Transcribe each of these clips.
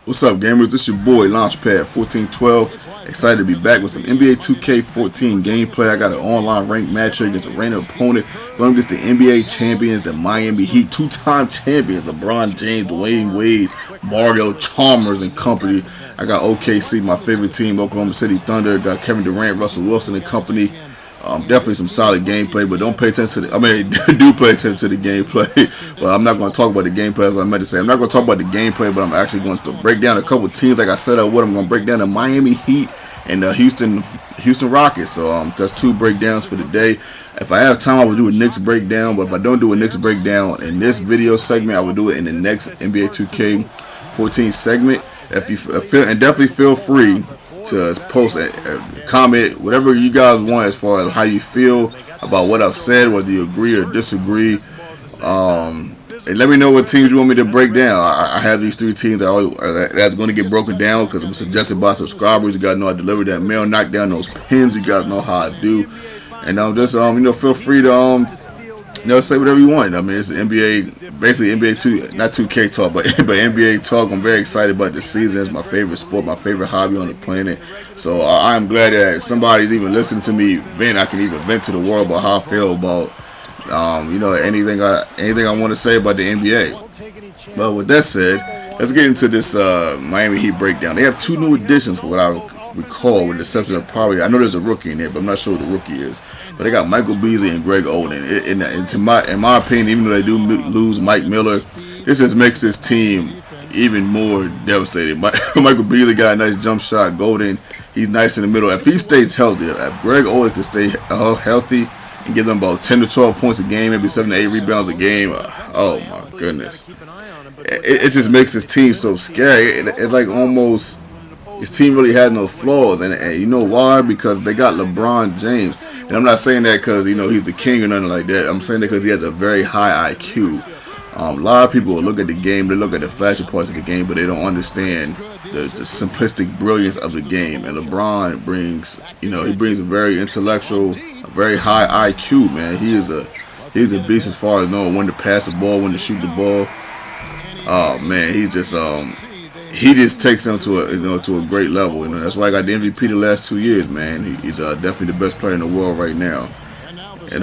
What's up, gamers? This your boy Launchpad1412. Excited to be back with some NBA 2K14 gameplay. I got an online ranked match here against a random opponent. Going against the NBA champions, the Miami Heat, two-time champions, LeBron James, Dwayne Wade, Mario Chalmers and company. I got OKC, my favorite team, Oklahoma City Thunder. Got Kevin Durant, Russell Wilson and company. Definitely some solid gameplay, but don't pay attention to do pay attention to the gameplay, but I'm not going to talk about the gameplay. That's what I meant to say. I'm not going to talk about the gameplay, but I'm actually going to break down a couple teams like I said I would. I'm going to break down the Miami Heat and the Houston Rockets. So that's two breakdowns for the day. If I have time, I will do a Knicks breakdown, but if I don't do a Knicks breakdown in this video segment, I will do it in the next NBA 2K14 segment. If you feel, and definitely feel free to post a comment, whatever you guys want as far as how you feel about what I've said, whether you agree or disagree. And let me know what teams you want me to break down. I have these three teams that's going to get broken down because it was suggested by subscribers. You guys know I delivered that mail, knock down those pins. You guys know how I do. And just feel free to say whatever you want. I mean, it's NBA, basically NBA 2, not 2K talk, but NBA talk. I'm very excited about this season. It's my favorite sport, my favorite hobby on the planet. So I'm glad that somebody's even listening to me vent. I can even vent to the world about how I feel about, anything I want to say about the NBA. But with that said, let's get into this Miami Heat breakdown. They have two new additions for what I recall, with the exception of probably, I know there's a rookie in there, but I'm not sure who the rookie is. But they got Michael Beasley and Greg Oden. In my opinion, even though they do lose Mike Miller, this just makes this team even more devastating. Michael Beasley got a nice jump shot. Golden, he's nice in the middle. If he stays healthy, if Greg Oden can stay healthy and give them about 10 to 12 points a game, maybe 7 to 8 rebounds a game, oh my goodness. It just makes this team so scary. It's like almost, his team really has no flaws, and you know why? Because they got LeBron James. And I'm not saying that because he's the king or nothing like that. I'm saying that because he has a very high IQ. A lot of people look at the game, they look at the flashy parts of the game, but they don't understand the simplistic brilliance of the game. And LeBron brings, he brings a very intellectual, a very high IQ, man. He's a beast as far as knowing when to pass the ball, when to shoot the ball. Oh man, he just takes them to a great level. That's why I got the MVP the last 2 years, man. He's definitely the best player in the world right now. And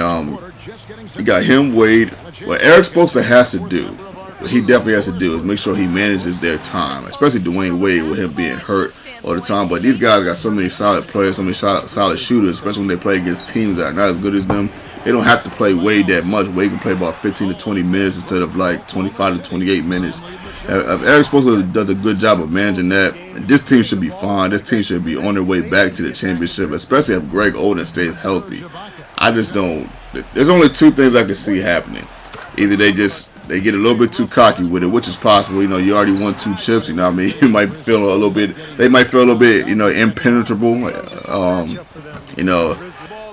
you got him, Wade. What Eric Spoelstra has to do, what he definitely has to do, is make sure he manages their time, especially Dwayne Wade with him being hurt all the time. But these guys got so many solid players, so many solid shooters, especially when they play against teams that are not as good as them. They don't have to play Wade that much. Wade can play about 15 to 20 minutes instead of like 25 to 28 minutes. If Eric Spoelstra does a good job of managing that, this team should be fine. This team should be on their way back to the championship, especially if Greg Oden stays healthy. I just don't. There's only two things I can see happening. Either they get a little bit too cocky with it, which is possible. You already won 2 chips. You know what I mean? You might feel a little bit. They might feel a little bit, impenetrable.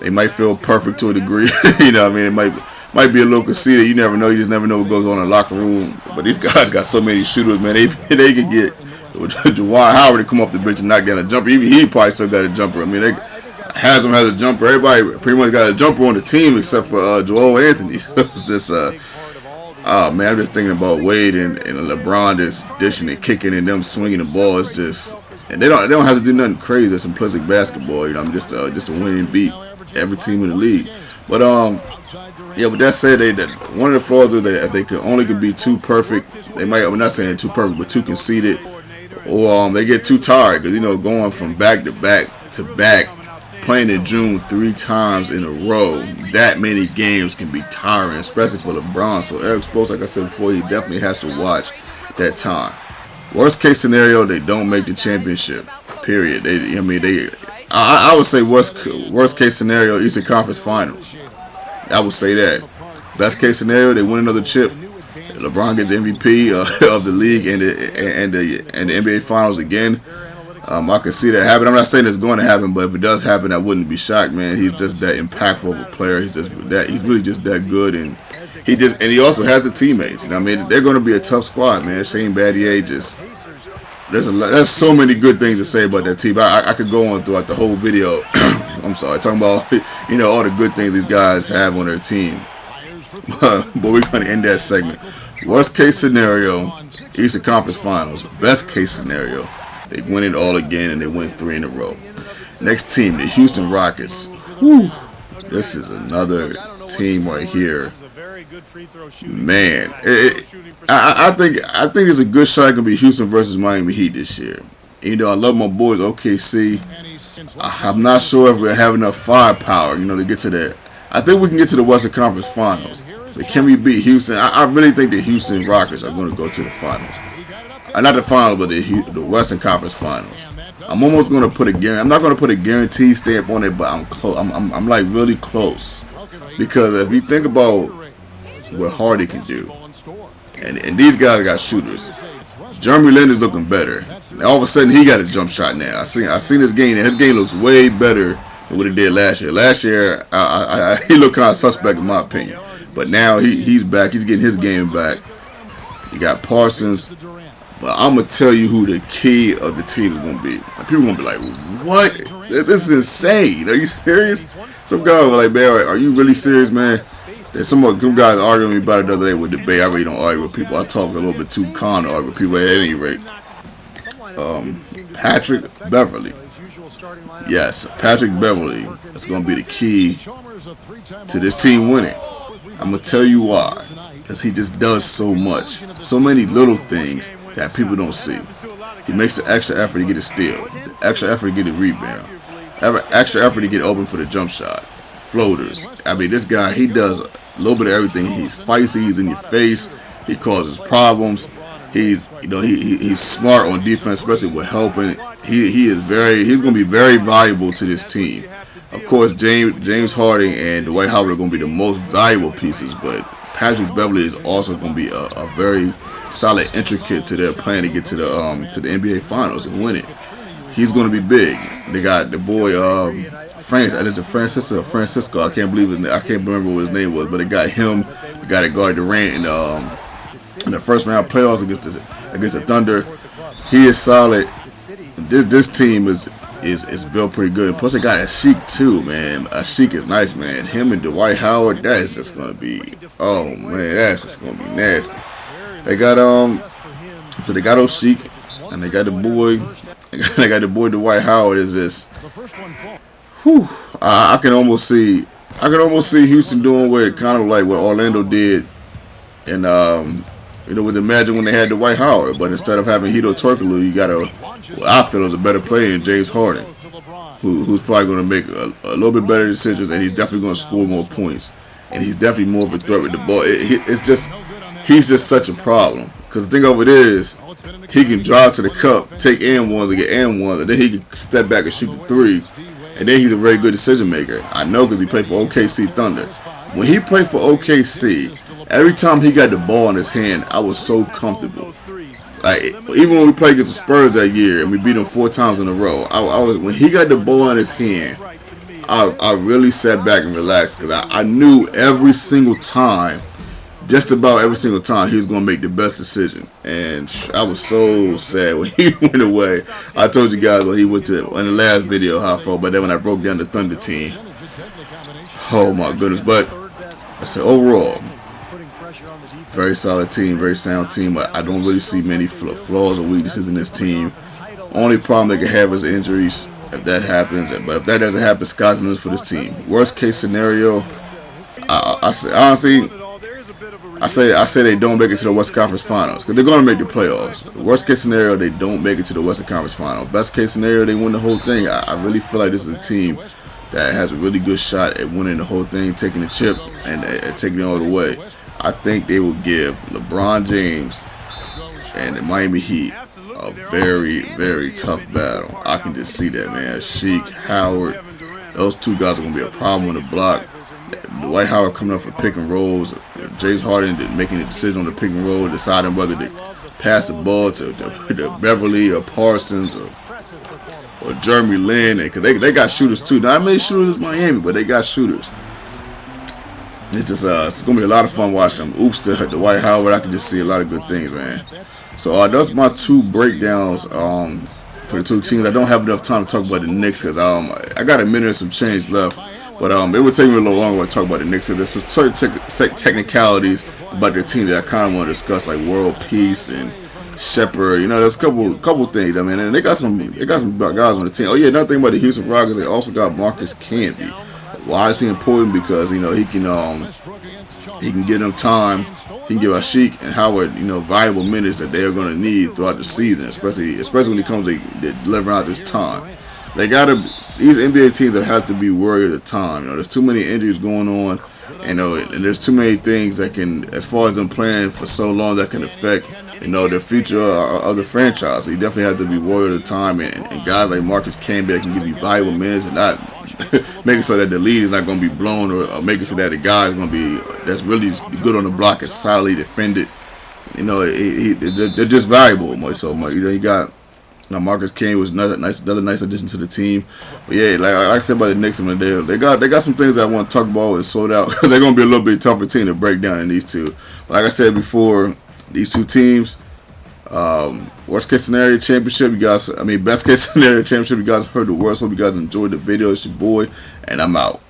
They might feel perfect to a degree. You know what I mean? It might be a little conceited. You never know. You just never know what goes on in the locker room. But these guys got so many shooters, man. They can get Jawad Howard to come off the bench and knock down a jumper. Even he probably still got a jumper. I mean, Haslam has a jumper. Everybody pretty much got a jumper on the team except for Joel Anthony. It's just, man, I'm just thinking about Wade and LeBron just dishing and kicking and them swinging the ball. It's just, and they don't have to do nothing crazy. It's simplistic basketball. Just a win and beat every team in the league. But with that said, one of the flaws is that they could be too perfect. I'm not saying too perfect, but too conceited, or they get too tired because going from back to back, playing in June 3 times in a row, that many games can be tiring, especially for LeBron. So Eric Spoelstra, like I said before, he definitely has to watch that time. Worst case scenario, they don't make the championship. Period. I would say worst case scenario, Eastern Conference Finals. I would say that. Best case scenario, they win another chip. LeBron gets MVP of the league and the NBA Finals again. I can see that happen. I'm not saying it's going to happen, but if it does happen, I wouldn't be shocked, man. He's just that impactful of a player. He's really just that good, and he also has the teammates. They're going to be a tough squad, man. Shane Battier there's so many good things to say about that team. I could go on throughout the whole video. I'm sorry, talking about all the good things these guys have on their team. But we're going to end that segment. Worst case scenario, Eastern Conference Finals. Best case scenario, they win it all again and they win 3 in a row. Next team, the Houston Rockets. Whew. This is another team right here. Man, I think it's a good shot. It could be Houston versus Miami Heat this year. You know, I love my boys OKC. I'm not sure if we have enough firepower, to get to that. I think we can get to the Western Conference Finals. But can we beat Houston? I really think the Houston Rockets are going to go to the finals. Not the finals, but the Western Conference Finals. I'm almost going to put a guarantee. I'm not going to put a guarantee stamp on it, but I'm close. I'm like really close. Because if you think about what Hardy can do, and these guys got shooters. Jeremy Lin is looking better. All of a sudden, he got a jump shot now. I seen his game, and his game looks way better than what it did last year. Last year, he looked kind of suspect in my opinion. But now he's back. He's getting his game back. You got Parsons. But I'm going to tell you who the key of the team is going to be. People are going to be like, what? This is insane. Are you serious? Some guys were like, man, are you really serious, man? There's some guys arguing with me about it the other day with debate. I really don't argue with people. I talk a little bit too calm to argue with people at any rate. Patrick Beverley. Yes, Patrick Beverley is going to be the key to this team winning. I'm going to tell you why. Because he just does so much. So many little things that people don't see. He makes the extra effort to get a steal. The extra effort to get a rebound. Extra effort to get open for the jump shot. Floaters. I mean, this guy, he does a little bit of everything. He's feisty. He's in your face. He causes problems. He's smart on defense, especially with helping. He's going to be very valuable to this team. Of course, James Harden and Dwight Howard are going to be the most valuable pieces, but Patrick Beverley is also going to be a very solid intricate to their plan to get to the NBA Finals and win it. He's going to be big. They got the boy Francisco. I can't believe his name. I can't remember what his name was, but they got him. They got to guard Durant in the first round playoffs against the Thunder. He is solid. This team is built pretty good. Plus, they got Ashik too, man. Ashik is nice, man. Him and Dwight Howard, that is just gonna be, oh man, that's just gonna be nasty. They got so they got Ashik, and they got the boy Dwight Howard. Is this? Whew, I can almost see Houston doing what kind of like what Orlando did, and with the Magic when they had Dwight Howard, but instead of having Hedo Turkoglu, you got I feel is a better player in James Harden, who's probably going to make a little bit better decisions, and he's definitely going to score more points, and he's definitely more of a threat with the ball. He's just such a problem, because the thing of it is, he can drive to the cup, take and-ones and get and-ones, and then he can step back and shoot the three, and then he's a very good decision maker. I know because he played for OKC Thunder. When he played for OKC, every time he got the ball in his hand, I was so comfortable. Like, even when we played against the Spurs that year and we beat them 4 times in a row, when he got the ball in his hand, I really sat back and relaxed because I knew every single time, just about every single time, he was going to make the best decision. And I was so sad when he went away. I told you guys when he went to in the last video how I felt, but then when I broke down the Thunder team, oh my goodness. But I said overall, very solid team, very sound team. I don't really see many flaws or weaknesses in this team. Only problem they can have is injuries, if that happens. But if that doesn't happen, sky's the limit for this team. Worst case scenario, I say they don't make it to the Western Conference Finals because they're going to make the playoffs. Worst case scenario, they don't make it to the Western Conference Finals. Best case scenario, they win the whole thing. I really feel like this is a team that has a really good shot at winning the whole thing, taking the chip and taking it all the way. I think they will give LeBron James and the Miami Heat a very, very tough battle. I can just see that, man. Sheik, Howard, those two guys are going to be a problem on the block. Dwight Howard coming up for pick and rolls. James Harden making a decision on the pick and roll, deciding whether to pass the ball to Beverly or Parsons or Jeremy Lin. Because they got shooters too. Not many shooters in Miami, but they got shooters. It's just it's gonna be a lot of fun watching them. Oops to Dwight Howard. I can just see a lot of good things, man. So that's my 2 breakdowns for the 2 teams. I don't have enough time to talk about the Knicks because I got a minute and some change left. But it would take me a little longer to talk about the Knicks because there's some certain technicalities about their team that I kind of want to discuss, like world peace and Shepard. You know, there's a couple things. I mean, and they got some guys on the team. Oh yeah, another thing about the Houston Rockets, they also got Marcus Camby. Why is he important? Because he can get them time. He can give Ashik and Howard valuable minutes that they are going to need throughout the season, especially when it comes to delivering out this time. These NBA teams that have to be worried at the time. There's too many injuries going on. And there's too many things that can, as far as them playing for so long, that can affect the future of the franchise. So you definitely have to be worried at the time, and guys like Marcus Camby that can give you valuable minutes and not making sure that the lead is not going to be blown, or making sure that the guy is going to be that's really good on the block and solidly defended. They're just valuable. So you got. Now Marcus Camby was another nice addition to the team. But yeah, like I said about the Knicks, they got some things that I want to talk about and sort out. They're gonna be a little bit tougher team to break down than these two. But like I said before, these two teams, worst case scenario championship, best case scenario championship. You guys heard the worst. Hope you guys enjoyed the video. It's your boy, and I'm out.